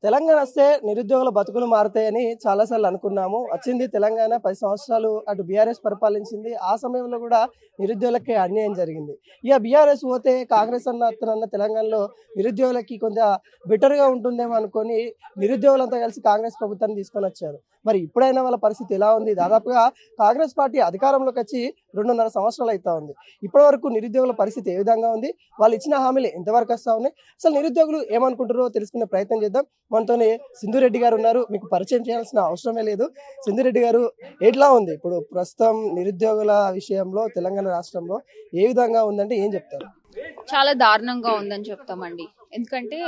తెలంగాణ వస్తే నిరుద్యోగుల బతుకులు మారుతాయని చాలాసార్లు అనుకున్నాము. వచ్చింది తెలంగాణ 10 సంవత్సరాలు అటు బీఆర్ఎస్ పరిపాలించింది. ఆ సమయంలో కూడా నిరుద్యోగులకి అన్యాయం జరిగింది. ఇక బీఆర్ఎస్ పోతే కాంగ్రెస్ అన్న తెలంగాణలో నిరుద్యోగులకి కొంత బెటర్‌గా ఉంటుందేమో అనుకోని నిరుద్యోగులంతా కలిసి కాంగ్రెస్ ప్రభుత్వాన్ని తీసుకొనొచ్చారు. మరి ఇప్పుడైనా వాళ్ళ పరిస్థితి ఎలా ఉంది? దాదాపుగా కాంగ్రెస్ పార్టీ అధికారంలోకి వచ్చి 2.5 సంవత్సరాలు అయితా ఉంది. ఇప్పటివరకు నిరుద్యోగుల పరిస్థితి ఏ విధంగా ఉంది? వాళ్ళు ఇచ్చిన హామీలు ఎంతవరకు వస్తా ఉన్నాయి? అసలు నిరుద్యోగులు ఏమనుకుంటారో తెలుసుకునే ప్రయత్నం చేద్దాం. మనతోని సింధురెడ్డి గారు ఉన్నారు. మీకు పరిచయం చేయాల్సిన అవసరమే లేదు. సింధురెడ్డి గారు ఎట్లా ఉంది ఇప్పుడు ప్రస్తుతం నిరుద్యోగుల విషయంలో తెలంగాణ రాష్ట్రంలో ఏ విధంగా ఉందంటే ఏం చెప్తారు? చాలా దారుణంగా ఉందని చెప్తామండి. ఎందుకంటే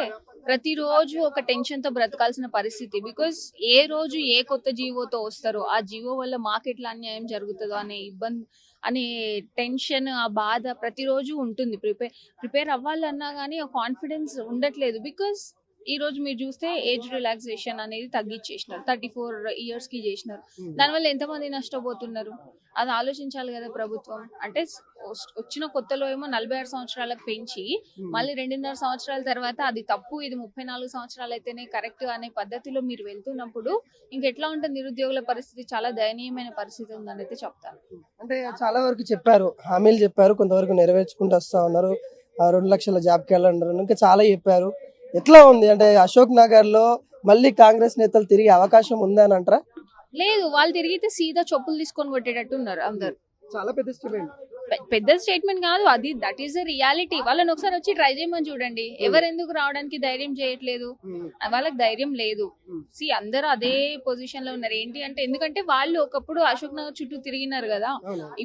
ప్రతిరోజు ఒక టెన్షన్‌తో బ్రతకాల్సిన పరిస్థితి. బికాజ్ ఏ రోజు ఏ కొత్త జీవోతో వస్తారో, ఆ జీవో వల్ల మాకెట్లా అన్యాయం జరుగుతదో అనే టెన్షన్, ఆ బాధ ప్రతిరోజు ఉంటుంది. ప్రిపేర్ అవ్వాలన్నా గానీ ఆ కాన్ఫిడెన్స్ ఉండట్లేదు. బికాజ్ ఈ రోజు మీరు చూస్తే ఏజ్ రిలాక్సేషన్ అనేది తగ్గించేసినారు. 34 ఇయర్స్‌కి చేసినారు. దానివల్ల ఎంతమంది నష్టపోతున్నారు? అది ఆలోచించాలి కదా ప్రభుత్వం. అంటే వచ్చిన కొత్తలో ఏమో 46 సంవత్సరాలకు పెంచి మళ్ళీ 2.5 సంవత్సరాల తర్వాత అది తప్పు, ఇది 34 సంవత్సరాలు అయితేనే కరెక్ట్ అనే పద్ధతిలో మీరు వెళ్తున్నప్పుడు ఇంకెట్లా ఉంటుంది నిరుద్యోగుల పరిస్థితి? చాలా దయనీయమైన పరిస్థితి ఉందని అయితే చెప్తాను. అంటే చాలా వరకు చెప్పారు. హామీలు చెప్పారు. కొంతవరకు నెరవేర్చుకుంటూ వస్తా ఉన్నారు. 2 లక్షల జాబ్ క్యాలెండర్ ఇంకా చాలా చెప్పారు. ఎట్లా ఉంది? అంటే అశోక్ నగర్‌లో మళ్ళీ కాంగ్రెస్ నేతలు తిరిగే అవకాశం ఉందని అంటారా? లేదు, వాళ్ళు తిరిగితే సీదా చెప్పులు తీసుకొని కొట్టేటట్టు ఉన్నారు అందరు. చాలా పెద్ద స్టేట్మెంట్. పెద్ద స్టేట్మెంట్ కాదు అది, దట్ ఈస్ ద రియాలిటీ. వాళ్ళని ఒకసారి వచ్చి ట్రై చేయమని చూడండి. ఎవరెందుకు రావడానికి ధైర్యం చేయట్లేదు? వాళ్ళకి ధైర్యం లేదు. అందరూ అదే పొజిషన్ లో ఉన్నారు. ఏంటి అంటే, ఎందుకంటే వాళ్ళు ఒకప్పుడు అశోక్ నగర్ చుట్టూ తిరిగినారు కదా.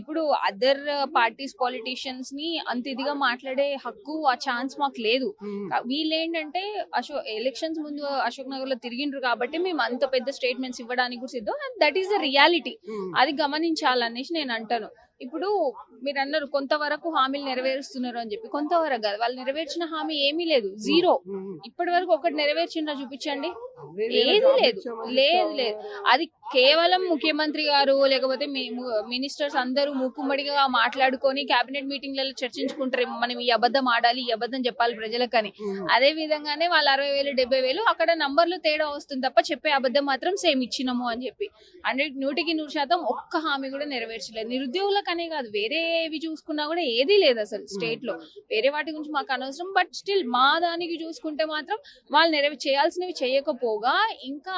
ఇప్పుడు అదర్ పార్టీస్ పాలిటీషియన్స్ ని అంత ఇదిగా మాట్లాడే హక్కు, ఆ ఛాన్స్ మాకు లేదు. వీళ్ళు ఏంటంటే ఎలక్షన్స్ ముందు అశోక్ నగర్ లో తిరిగిండ్రు కాబట్టి మేము అంత పెద్ద స్టేట్మెంట్స్ ఇవ్వడానికి కూడా సిద్ధం. That is the reality. అది గమనించాలనేసి నేను అంటాను. ఇప్పుడు మీరు అన్నారు కొంతవరకు హామీలు నెరవేరుస్తున్నారు అని చెప్పి. కొంతవరకు కాదు, వాళ్ళు నెరవేర్చిన హామీ ఏమీ లేదు, జీరో. ఇప్పటి వరకు ఒకటి నెరవేర్చిండ్రా చూపించండి. ఏది లేదు, లేదు లేదు. అది కేవలం ముఖ్యమంత్రి గారు లేకపోతే మినిస్టర్స్ అందరూ మూకుమ్మడిగా మాట్లాడుకొని కేబినెట్ మీటింగ్లలో చర్చించుకుంటారేమో, మనం ఈ అబద్ధం ఆడాలి, ఈ అబద్ధం చెప్పాలి ప్రజలకని. అదే విధంగానే వాళ్ళు 60,000 70,000 అక్కడ నంబర్లు తేడా వస్తుంది తప్ప చెప్పే అబద్ధం మాత్రం సేమ్ ఇచ్చినాము అని చెప్పి 100% ఒక్క హామీ కూడా నెరవేర్చలేదు. నిరుద్యోగులకనే కాదు, వేరేవి చూసుకున్నా కూడా ఏదీ లేదు అసలు స్టేట్ లో. వేరే వాటి గురించి మాకు అనవసరం. బట్ స్టిల్ మా దానికి చూసుకుంటే మాత్రం వాళ్ళు చేయాల్సినవి చేయకపోగా ఇంకా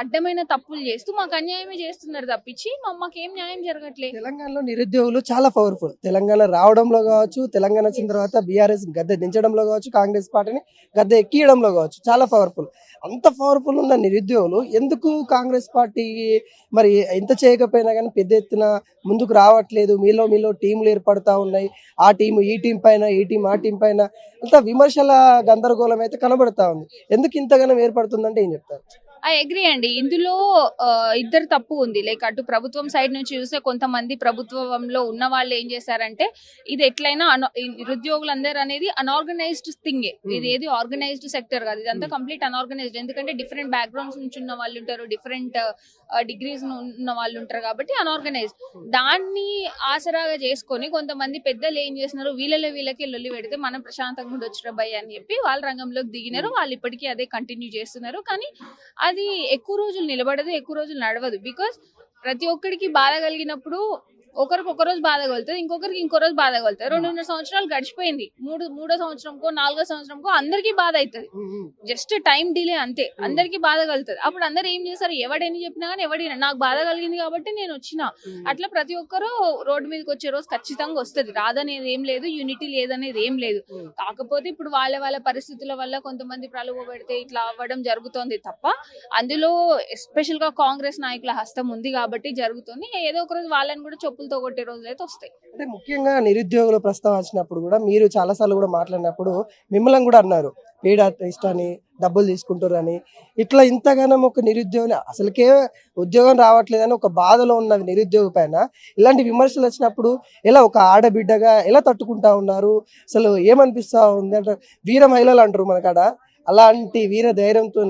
అడ్డమైన తప్పులు చేస్తూ మాకు అన్యాయమే చేస్తున్నారు తప్పించి మాకేం న్యాయం జరగట్లేదు. తెలంగాణలో నిరుద్యోగులు చాలా పవర్ఫుల్. తెలంగాణ రావడంలో కావచ్చు, తెలంగాణ వచ్చిన తర్వాత బీఆర్ఎస్ గద్దె దించడంలో కావచ్చు, కాంగ్రెస్ పార్టీని గద్దె ఎక్కియడంలో కావచ్చు, చాలా పవర్ఫుల్. అంత పవర్ఫుల్ ఉన్న నిరుద్యోగులు ఎందుకు కాంగ్రెస్ పార్టీ మరి ఎంత చేయకపోయినా కానీ పెద్ద ఎత్తున ముందుకు రావట్లేదు? మీలో టీంలు ఏర్పడతా ఉన్నాయి. ఆ టీం ఈ టీం పైన, ఈ టీం ఆ టీం పైన అంత విమర్శల గందరగోళం అయితే కనబడతా ఉంది. ఎందుకు ఇంతగానం ఏర్పడుతుందంటే ఏం చెప్తారు? ఐ అగ్రీ అండి. ఇందులో ఇద్దరు తప్పు ఉంది. లైక్ అటు ప్రభుత్వం సైడ్ నుంచి చూస్తే కొంతమంది ప్రభుత్వంలో ఉన్న వాళ్ళు ఏం చేశారంటే, ఇది ఎట్లయినా నిరుద్యోగులందరూ అనేది అన్ఆర్గనైజ్డ్ థింగే. ఇది ఏది ఆర్గనైజ్డ్ సెక్టర్ కాదు, ఇదంతా కంప్లీట్ అన్ఆర్గనైజ్డ్. ఎందుకంటే డిఫరెంట్ బ్యాక్గ్రౌండ్స్ నుంచి ఉన్న వాళ్ళు ఉంటారు, డిఫరెంట్ డిగ్రీస్ ఉన్న వాళ్ళు ఉంటారు కాబట్టి అన్ఆర్గనైజ్డ్. దాన్ని ఆసరాగా చేసుకొని కొంతమంది పెద్దలు ఏం చేస్తున్నారు, వీళ్ళకి లొల్లి పెడితే మనం ప్రశాంతంగా ఉండొచ్చు భయ్ అని చెప్పి వాళ్ళు రంగంలోకి దిగినారు. వాళ్ళు ఇప్పటికీ అదే కంటిన్యూ చేస్తున్నారు. కానీ అది ఎక్కువ రోజులు నిలబడదు, ఎక్కువ రోజులు నడవదు. బికాస్ ప్రతి ఒక్కరికి బాధ కలిగినప్పుడు ఒకరికి ఒక రోజు బాధ కలుగుతుంది, ఇంకొకరికి ఇంకో రోజు బాధ కలుగుతుంది. 2.5 సంవత్సరాలు గడిచిపోయింది. మూడో సంవత్సరంకో 4వ సంవత్సరంకో అందరికీ బాధ అవుతుంది. జస్ట్ టైం డిలే అంతే. అందరికీ బాధ కలుగుతుంది. అప్పుడు అందరు ఏం చేస్తారు, ఎవడేని చెప్పినా కానీ ఎవడైనా నాకు బాధ కలిగింది కాబట్టి నేను వచ్చిన. అట్లా ప్రతి ఒక్కరు రోడ్డు మీదకి వచ్చే రోజు ఖచ్చితంగా వస్తుంది. రాదనేది ఏం లేదు, యూనిటీ లేదనేది ఏం లేదు. కాకపోతే ఇప్పుడు వాళ్ళ పరిస్థితుల వల్ల కొంతమంది ప్రలోభ పెడితే ఇట్లా అవ్వడం జరుగుతోంది తప్ప, అందులో ఎస్పెషల్ గా కాంగ్రెస్ నాయకుల హస్తం ఉంది కాబట్టి జరుగుతుంది. ఏదో ఒక రోజు వాళ్ళని కూడా చెప్పులతో కొట్టే రోజులు అయితే వస్తాయి. అంటే ముఖ్యంగా నిరుద్యోగుల ప్రస్తావన వచ్చినప్పుడు కూడా మీరు చాలాసార్లు కూడా మాట్లాడినప్పుడు మిమ్మల్ని కూడా అన్నారు, పెయిడ్ ఆర్టిస్ట్ అని, డబ్బులు తీసుకుంటారు అని. ఇట్లా ఇంతగానం ఒక నిరుద్యోగి అసలుకే ఉద్యోగం రావట్లేదని ఒక బాధలో ఉన్న నిరుద్యోగి పైన ఇలాంటి విమర్శలు వచ్చినప్పుడు ఎలా ఒక ఆడబిడ్డగా ఎలా తట్టుకుంటా ఉన్నారు? అసలు ఏమనిపిస్తా ఉంది అంటే, వీర మహిళలు అంటారు మనకాడ, అలాంటి వీర ధైర్యంతో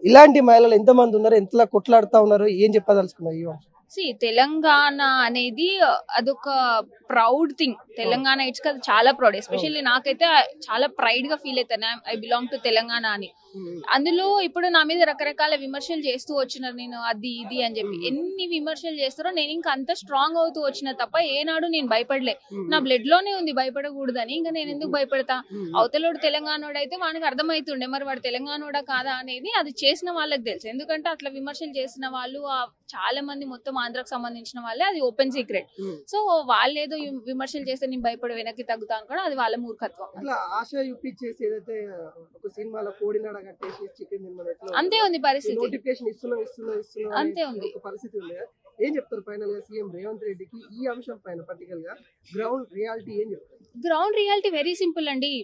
ఇలాంటి మహిళలు ఎంతమంది ఉన్నారు, ఎంతలా కొట్లాడుతూ ఉన్నారు, ఏం చెప్పదలుచుకున్నారు? తెలంగాణ అనేది అదొక ప్రౌడ్ థింగ్. తెలంగాణ ఇట్స్ కదా చాలా ప్రౌడ్. ఎస్పెషల్లీ నాకైతే చాలా ప్రైడ్ గా ఫీల్ అవుతాను ఐ బిలాంగ్ టు తెలంగాణ అని. అందులో ఇప్పుడు నా మీద రకరకాల విమర్శలు చేస్తూ వచ్చినారు, నేను అది ఇది అని చెప్పి ఎన్ని విమర్శలు చేస్తారో నేను ఇంకా అంత స్ట్రాంగ్ అవుతూ వచ్చిన తప్ప ఏనాడు నేను భయపడలే. నా బ్లడ్ లోనే ఉంది భయపడకూడదని. ఇంకా నేను ఎందుకు భయపడతా? అవతలోడు తెలంగాణోడు అయితే వానికి అర్థమవుతుండే మరి వాడు తెలంగాణోడా కాదా అనేది. అది చేసిన వాళ్ళకి తెలుసు, ఎందుకంటే అట్లా విమర్శలు చేసిన వాళ్ళు చాలా మంది మొత్తం ఆంధ్రాకు సంబంధించిన వాళ్ళే, అది ఓపెన్ సీక్రెట్. సో వాళ్ళు ఏదో విమర్శలు చేస్తే నేను భయపడి వెనక్కి తగ్గుతాను కూడా, అది వాళ్ళ మూర్ఖత్వం. అంతే ఉంది పరిస్థితి, అంతే ఉంది. ఏం చెప్తారు ఫైనల్ గా సీఎం రేవంత్ రెడ్డికి ఈ అంశం పైన పర్టికల్ గా గ్రౌండ్ రియాలిటీ ఏం చెప్తారు? గ్రౌండ్ రియాలిటీ వెరీ సింపుల్ అండి.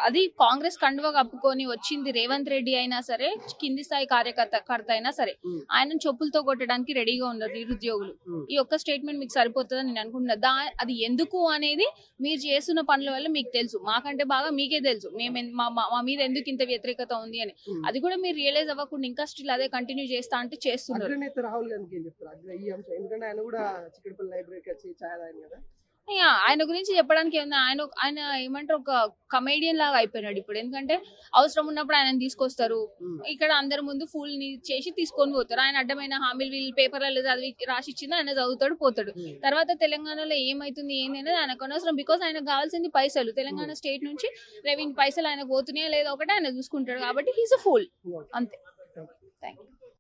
అది కాంగ్రెస్ కండువా కప్పుకొని వచ్చింది రేవంత్ రెడ్డి అయినా సరే, కింది స్థాయి కార్యకర్త అయినా సరే, ఆయన చెప్పులతో కొట్టడానికి రెడీగా ఉన్నారు నిరుద్యోగులు. ఈ ఒక్క స్టేట్మెంట్ మీకు సరిపోతుందని నేను అనుకుంటున్నా. అది ఎందుకు అనేది మీరు చేస్తున్న పనుల వల్ల మీకు తెలుసు, మాకంటే బాగా మీకే తెలుసు మేము మా మీద ఎందుకు ఇంత వ్యతిరేకత ఉంది అని. అది కూడా మీరు రియలైజ్ అవ్వకుండా ఇంకా స్టిల్ అదే కంటిన్యూ చేస్తా అంటే చేస్తున్నారు. రాహుల్ గాంధీకి ఏం చెప్తారు ఈ అంశం? ఎందుకంటే ఆయన కూడా చిక్కడపల్లి లైబ్రరీకి వచ్చి ఛాయ్ తాగారు కదా. ఆయన గురించి చెప్పడానికి ఏమన్నా, ఆయన ఏమంటారు, ఒక కమేడియన్ లాగా అయిపోయినాడు ఇప్పుడు. ఎందుకంటే అవసరం ఉన్నప్పుడు ఆయన తీసుకొస్తారు, ఇక్కడ అందరి ముందు ఫుల్ చేసి తీసుకొని పోతారు. ఆయన అడ్డమైన హామీలు వీళ్ళు పేపర్లలో చదివి రాసిచ్చింది ఆయన చదువుతాడు పోతాడు. తర్వాత తెలంగాణలో ఏమైతుంది ఏంది అనేది ఆయనకు అనవసరం. బికాస్ ఆయనకు కావాల్సింది పైసలు. తెలంగాణ స్టేట్ నుంచి రెవెన్యూ పైసలు ఆయనకు పోతున్నాయా లేదా ఒకటే ఆయన చూసుకుంటాడు. కాబట్టి హీస్ అ ఫూల్, అంతే. Thank you.